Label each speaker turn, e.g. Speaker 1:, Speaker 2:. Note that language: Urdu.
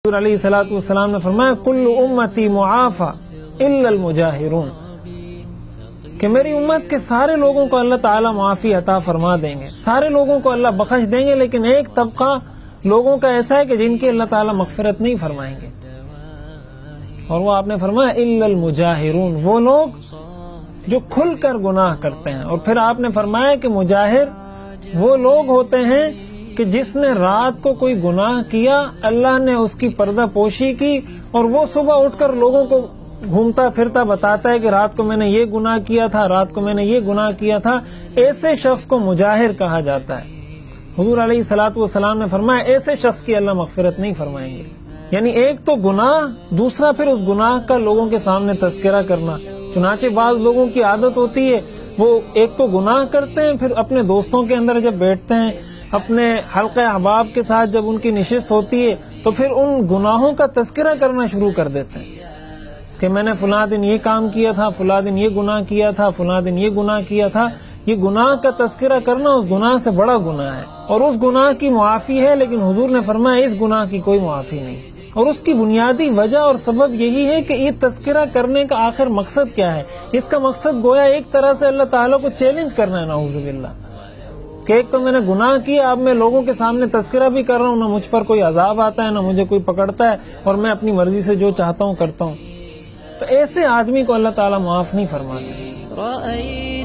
Speaker 1: حضور علیہ الصلوۃ والسلام نے فرمایا کل امتی معافی الا المجاہرون، کہ میری امت کے سارے لوگوں کو اللہ تعالیٰ معافی عطا فرما دیں گے، سارے لوگوں کو اللہ بخش دیں گے، لیکن ایک طبقہ لوگوں کا ایسا ہے کہ جن کی اللہ تعالیٰ مغفرت نہیں فرمائیں گے، اور وہ آپ نے فرمایا الا المجاہرون، وہ لوگ جو کھل کر گناہ کرتے ہیں۔ اور پھر آپ نے فرمایا کہ مجاہر وہ لوگ ہوتے ہیں کہ جس نے رات کو کوئی گناہ کیا، اللہ نے اس کی پردہ پوشی کی، اور وہ صبح اٹھ کر لوگوں کو گھومتا پھرتا بتاتا ہے کہ رات کو میں نے یہ گناہ کیا تھا، رات کو میں نے یہ گناہ کیا تھا، ایسے شخص کو مجاہر کہا جاتا ہے۔ حضور علیہ الصلوۃ والسلام نے فرمایا ایسے شخص کی اللہ مغفرت نہیں فرمائیں گے۔ یعنی ایک تو گناہ، دوسرا پھر اس گناہ کا لوگوں کے سامنے تذکرہ کرنا۔ چنانچہ بعض لوگوں کی عادت ہوتی ہے، وہ ایک تو گناہ کرتے ہیں، پھر اپنے دوستوں کے اندر جب بیٹھتے ہیں، اپنے حلقہ احباب کے ساتھ جب ان کی نشست ہوتی ہے، تو پھر ان گناہوں کا تذکرہ کرنا شروع کر دیتے ہیں کہ میں نے فلاں دن یہ کام کیا تھا، فلاں دن یہ گناہ کیا تھا، فلاں دن یہ گناہ کیا تھا۔ یہ گناہ کا تذکرہ کرنا اس گناہ سے بڑا گناہ ہے، اور اس گناہ کی معافی ہے، لیکن حضور نے فرمایا اس گناہ کی کوئی معافی نہیں۔ اور اس کی بنیادی وجہ اور سبب یہی ہے کہ یہ تذکرہ کرنے کا آخر مقصد کیا ہے؟ اس کا مقصد گویا ایک طرح سے اللہ تعالیٰ کو چیلنج کرنا ہے، نعوذ باللہ، کہ ایک تو میں نے گناہ کیا، اب میں لوگوں کے سامنے تذکرہ بھی کر رہا ہوں، نہ مجھ پر کوئی عذاب آتا ہے، نہ مجھے کوئی پکڑتا ہے، اور میں اپنی مرضی سے جو چاہتا ہوں کرتا ہوں۔ تو ایسے آدمی کو اللہ تعالیٰ معاف نہیں فرماتا۔